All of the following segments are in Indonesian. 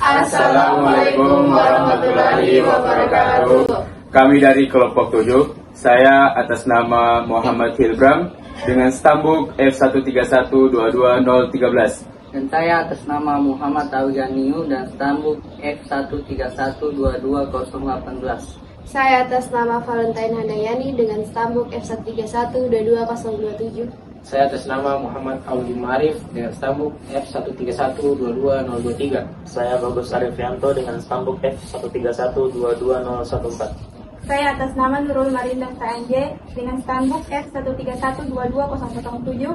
Assalamualaikum warahmatullahi wabarakatuh. Kami dari kelompok 7, saya atas nama Muhammad Hilbram dengan stambuk F13122013. Dan saya atas nama Muhammad Aujaniu dan stambuk F13122018. Saya atas nama Valentine Handayani dengan stambuk F13122027. Saya atas nama Muhammad Audi Marif dengan stambuk F13122023. Saya Bagus Arifianto dengan stambuk F13122014. Saya atas nama Nurul Marinda KNJ dengan stambuk F13122007.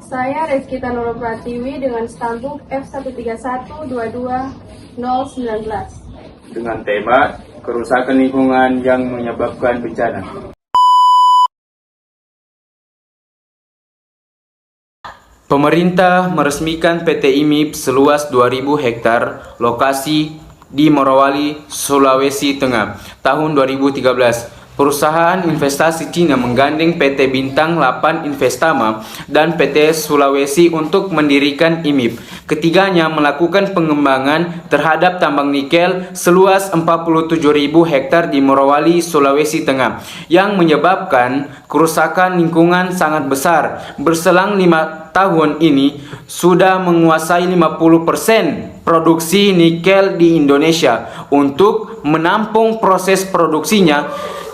Saya Rizkita Nurul Pratiwi dengan stambuk F13122019. Dengan tema kerusakan lingkungan yang menyebabkan bencana. Pemerintah meresmikan PT IMIP seluas 2.000 hektar lokasi di Morowali, Sulawesi Tengah tahun 2013. Perusahaan investasi Cina menggandeng PT Bintang 8 Investama dan PT Sulawesi untuk mendirikan IMIP. Ketiganya melakukan pengembangan terhadap tambang nikel seluas 47.000 hektar di Morowali, Sulawesi Tengah yang menyebabkan kerusakan lingkungan sangat besar. Berselang 5 tahun ini sudah menguasai 50% produksi nikel di Indonesia. Untuk menampung proses produksinya,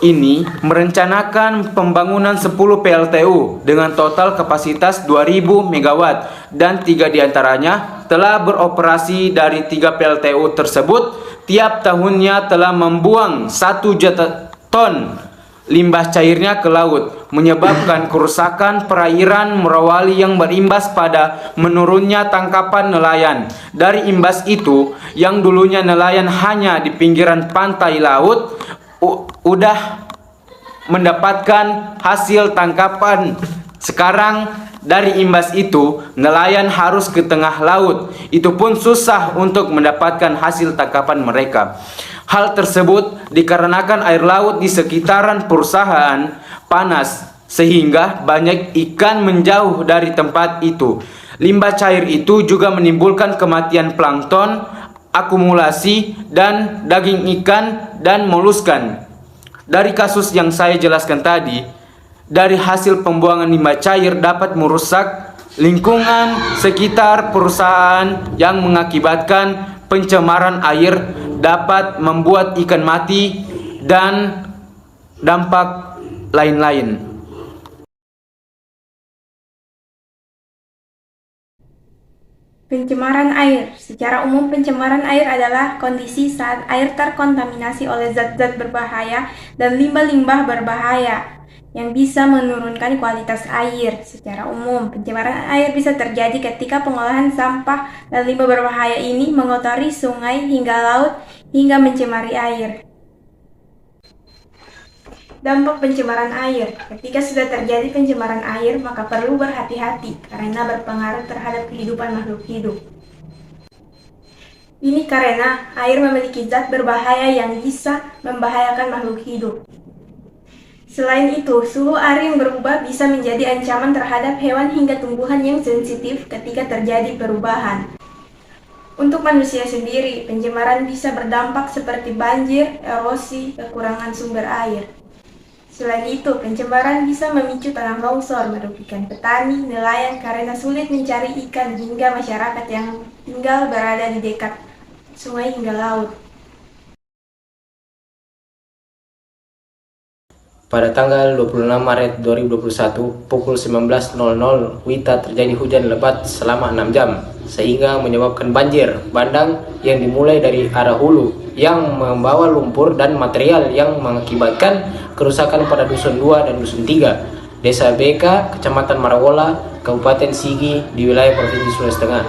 ini merencanakan pembangunan 10 PLTU dengan total kapasitas 2.000 MW dan 3 diantaranya telah beroperasi. Dari 3 PLTU tersebut tiap tahunnya telah membuang 1 juta ton limbah cairnya ke laut, menyebabkan kerusakan perairan Morowali yang berimbas pada menurunnya tangkapan nelayan. Dari imbas itu, yang dulunya nelayan hanya di pinggiran pantai laut udah mendapatkan hasil tangkapan. Sekarang dari imbas itu nelayan harus ke tengah laut. Itu pun susah untuk mendapatkan hasil tangkapan mereka. Hal tersebut dikarenakan air laut di sekitaran perusahaan panas sehingga banyak ikan menjauh dari tempat itu. Limbah cair itu juga menimbulkan kematian plankton, akumulasi dan daging ikan dan moluskan. Dari kasus yang saya jelaskan tadi, dari hasil pembuangan limbah cair dapat merusak lingkungan sekitar perusahaan yang mengakibatkan pencemaran air, dapat membuat ikan mati dan dampak lain-lain. Pencemaran air. Secara umum, pencemaran air adalah kondisi saat air terkontaminasi oleh zat-zat berbahaya dan limbah-limbah berbahaya yang bisa menurunkan kualitas air. Secara umum, pencemaran air bisa terjadi ketika pengolahan sampah dan limbah berbahaya ini mengotori sungai hingga laut hingga mencemari air. Dampak pencemaran air. Ketika sudah terjadi pencemaran air, maka perlu berhati-hati karena berpengaruh terhadap kehidupan makhluk hidup. Ini karena air memiliki zat berbahaya yang bisa membahayakan makhluk hidup. Selain itu, suhu air yang berubah bisa menjadi ancaman terhadap hewan hingga tumbuhan yang sensitif ketika terjadi perubahan. Untuk manusia sendiri, pencemaran bisa berdampak seperti banjir, erosi, kekurangan sumber air. Selain itu, pencemaran bisa memicu tanah longsor, merugikan petani, nelayan karena sulit mencari ikan hingga masyarakat yang tinggal berada di dekat sungai hingga laut. Pada tanggal 26 Maret 2021 pukul 19.00 WITA terjadi hujan lebat selama 6 jam sehingga menyebabkan banjir bandang yang dimulai dari arah hulu yang membawa lumpur dan material yang mengakibatkan kerusakan pada Dusun 2 dan Dusun 3, Desa BK, Kecamatan Marawola, Kabupaten Sigi di wilayah Provinsi Sulawesi Tengah.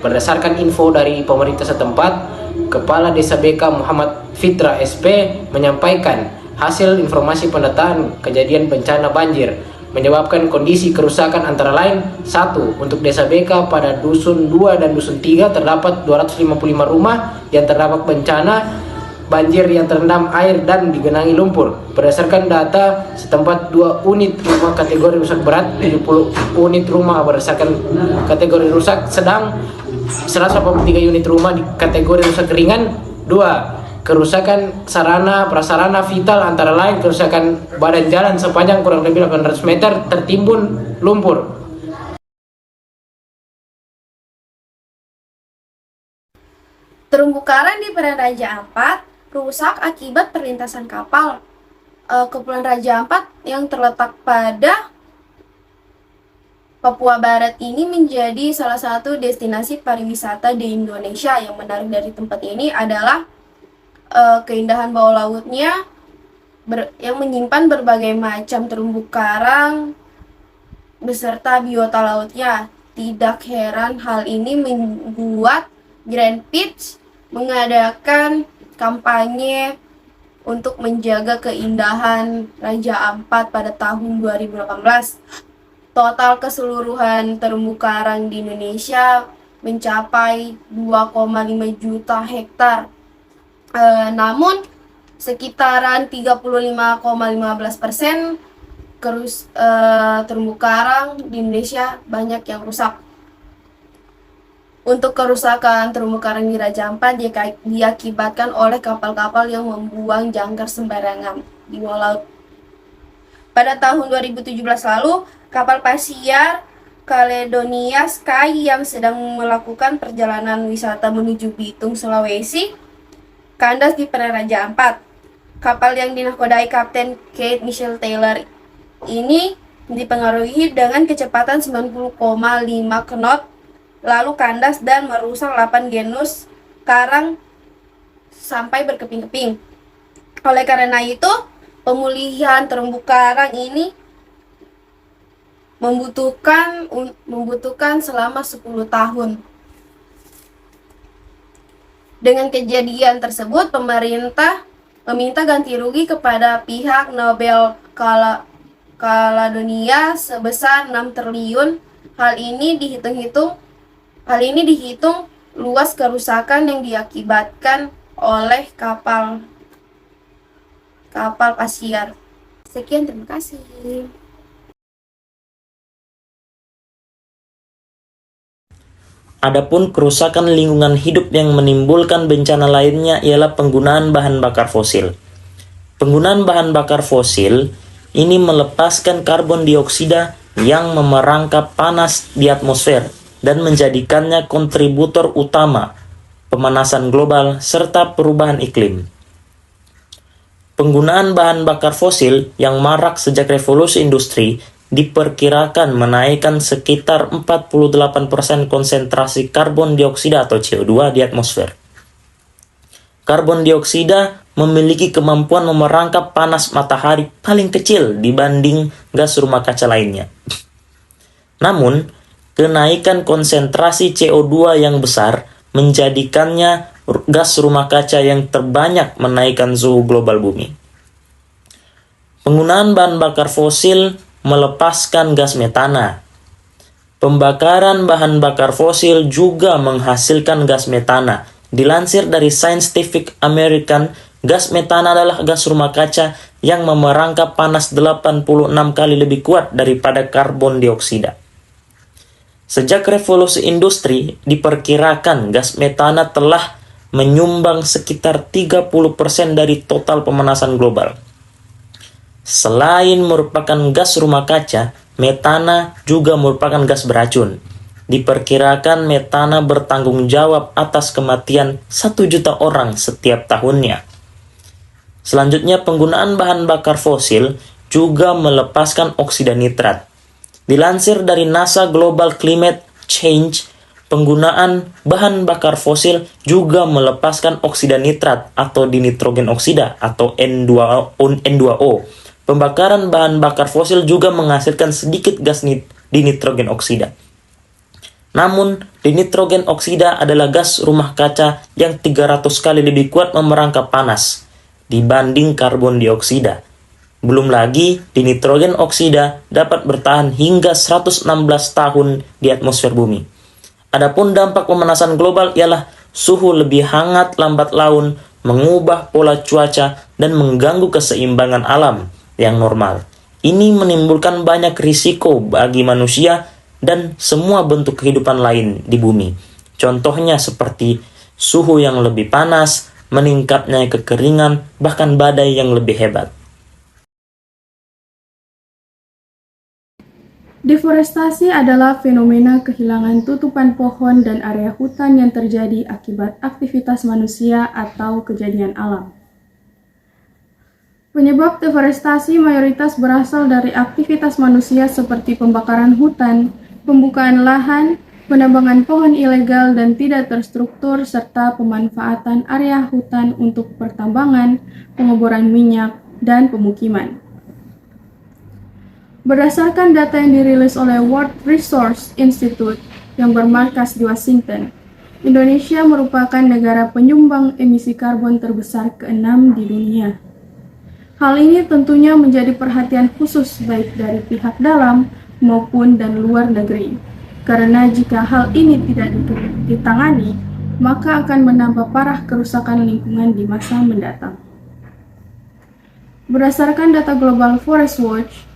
Berdasarkan info dari pemerintah setempat, Kepala Desa BK Muhammad Fitra SP menyampaikan hasil informasi pendataan kejadian bencana banjir menyebabkan kondisi kerusakan antara lain: 1. Untuk Desa BK pada Dusun 2 dan Dusun 3 terdapat 255 rumah yang terdapat bencana banjir yang terendam air dan digenangi lumpur. Berdasarkan data setempat, 2 unit rumah kategori rusak berat, 70 unit rumah berdasarkan kategori rusak sedang, 183 unit rumah di kategori rusak ringan. 2. Kerusakan sarana prasarana vital antara lain kerusakan badan jalan sepanjang kurang lebih 800 meter tertimbun lumpur. Terumbu karang di perairan Raja Ampat rusak akibat perlintasan kapal. Kepulauan Raja Ampat yang terletak pada Papua Barat ini menjadi salah satu destinasi pariwisata di Indonesia. Yang menarik dari tempat ini adalah keindahan bawah lautnya yang menyimpan berbagai macam terumbu karang beserta biota lautnya. Tidak heran hal ini membuat Grand Pitch mengadakan kampanye untuk menjaga keindahan Raja Ampat pada tahun 2018. Total keseluruhan terumbu karang di Indonesia mencapai 2,5 juta hektar. Namun sekitaran 35,15% terumbu karang di Indonesia banyak yang rusak. Untuk kerusakan terumbu karang di Raja Ampat diakibatkan oleh kapal-kapal yang membuang jangkar sembarangan di bawah laut. Pada tahun 2017 lalu, kapal pesiar Caledonia Sky yang sedang melakukan perjalanan wisata menuju Bitung, Sulawesi, kandas di perairan Raja Ampat. Kapal yang dinahkodai Kapten Kate Michelle Taylor ini dipengaruhi dengan kecepatan 90,5 knot, lalu kandas dan merusak 8 genus karang sampai berkeping-keping. Oleh karena itu, pemulihan terumbu karang ini membutuhkan selama 10 tahun. Dengan kejadian tersebut, pemerintah meminta ganti rugi kepada pihak Nobel Caledonia sebesar 6 triliun. Hal ini dihitung luas kerusakan yang diakibatkan oleh kapal pesiar. Sekian, terima kasih. Adapun kerusakan lingkungan hidup yang menimbulkan bencana lainnya ialah penggunaan bahan bakar fosil. Penggunaan bahan bakar fosil ini melepaskan karbon dioksida yang memerangkap panas di atmosfer dan menjadikannya kontributor utama pemanasan global serta perubahan iklim. Penggunaan bahan bakar fosil yang marak sejak revolusi industri diperkirakan menaikkan sekitar 48% konsentrasi karbon dioksida atau CO2 di atmosfer. Karbon dioksida memiliki kemampuan memerangkap panas matahari paling kecil dibanding gas rumah kaca lainnya. Namun, kenaikan konsentrasi CO2 yang besar menjadikannya gas rumah kaca yang terbanyak menaikkan suhu global bumi. Penggunaan bahan bakar fosil melepaskan gas metana. Pembakaran bahan bakar fosil juga menghasilkan gas metana. Dilansir dari Scientific American, gas metana adalah gas rumah kaca yang memerangkap panas 86 kali lebih kuat daripada karbon dioksida. Sejak revolusi industri, diperkirakan gas metana telah menyumbang sekitar 30% dari total pemanasan global. Selain merupakan gas rumah kaca, metana juga merupakan gas beracun. Diperkirakan metana bertanggung jawab atas kematian 1 juta orang setiap tahunnya. Selanjutnya, penggunaan bahan bakar fosil juga melepaskan oksida nitrat. Dilansir dari NASA Global Climate Change, penggunaan bahan bakar fosil juga melepaskan oksida nitrat atau dinitrogen oksida atau N2O. Pembakaran bahan bakar fosil juga menghasilkan sedikit gas dinitrogen oksida. Namun, dinitrogen oksida adalah gas rumah kaca yang 300 kali lebih kuat memerangkap panas dibanding karbon dioksida. Belum lagi, dinitrogen oksida dapat bertahan hingga 116 tahun di atmosfer bumi. Adapun dampak pemanasan global ialah suhu lebih hangat lambat laun, mengubah pola cuaca, dan mengganggu keseimbangan alam yang normal. Ini menimbulkan banyak risiko bagi manusia dan semua bentuk kehidupan lain di bumi. Contohnya seperti suhu yang lebih panas, meningkatnya kekeringan, bahkan badai yang lebih hebat. Deforestasi adalah fenomena kehilangan tutupan pohon dan area hutan yang terjadi akibat aktivitas manusia atau kejadian alam. Penyebab deforestasi mayoritas berasal dari aktivitas manusia seperti pembakaran hutan, pembukaan lahan, penambangan pohon ilegal dan tidak terstruktur, serta pemanfaatan area hutan untuk pertambangan, pengeboran minyak, dan pemukiman. Berdasarkan data yang dirilis oleh World Resource Institute yang bermarkas di Washington, Indonesia merupakan negara penyumbang emisi karbon terbesar ke-6 di dunia. Hal ini tentunya menjadi perhatian khusus baik dari pihak dalam maupun dan luar negeri, karena jika hal ini tidak ditangani, maka akan menambah parah kerusakan lingkungan di masa mendatang. Berdasarkan data Global Forest Watch,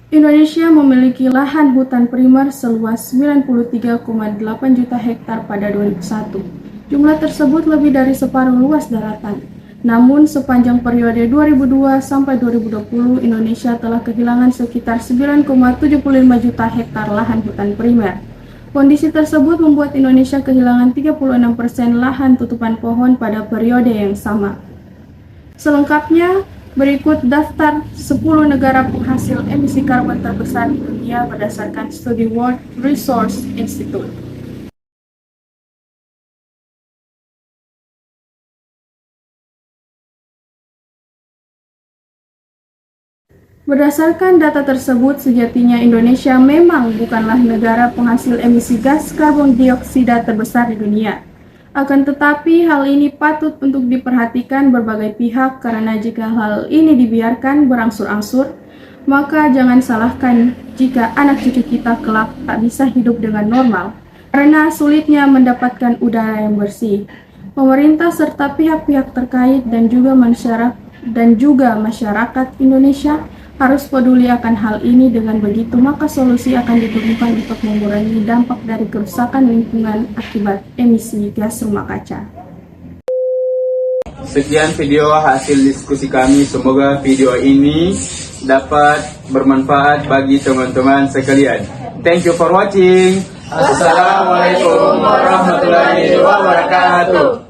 Indonesia memiliki lahan hutan primer seluas 93,8 juta hektar pada 2001. Jumlah tersebut lebih dari separuh luas daratan. Namun, sepanjang periode 2002 sampai 2020, Indonesia telah kehilangan sekitar 9,75 juta hektar lahan hutan primer. Kondisi tersebut membuat Indonesia kehilangan 36% lahan tutupan pohon pada periode yang sama. Selengkapnya, berikut daftar 10 negara penghasil emisi karbon terbesar di dunia berdasarkan studi World Resource Institute. Berdasarkan data tersebut, sejatinya Indonesia memang bukanlah negara penghasil emisi gas karbon dioksida terbesar di dunia. Akan tetapi, hal ini patut untuk diperhatikan berbagai pihak karena jika hal ini dibiarkan berangsur-angsur, maka jangan salahkan jika anak cucu kita kelak tak bisa hidup dengan normal karena sulitnya mendapatkan udara yang bersih. Pemerintah serta pihak-pihak terkait dan juga masyarakat Indonesia harus peduli akan hal ini. Dengan begitu, maka solusi akan ditemukan untuk mengurangi dampak dari kerusakan lingkungan akibat emisi gas rumah kaca. Sekian video hasil diskusi kami. Semoga video ini dapat bermanfaat bagi teman-teman sekalian. Thank you for watching. Assalamualaikum warahmatullahi wabarakatuh.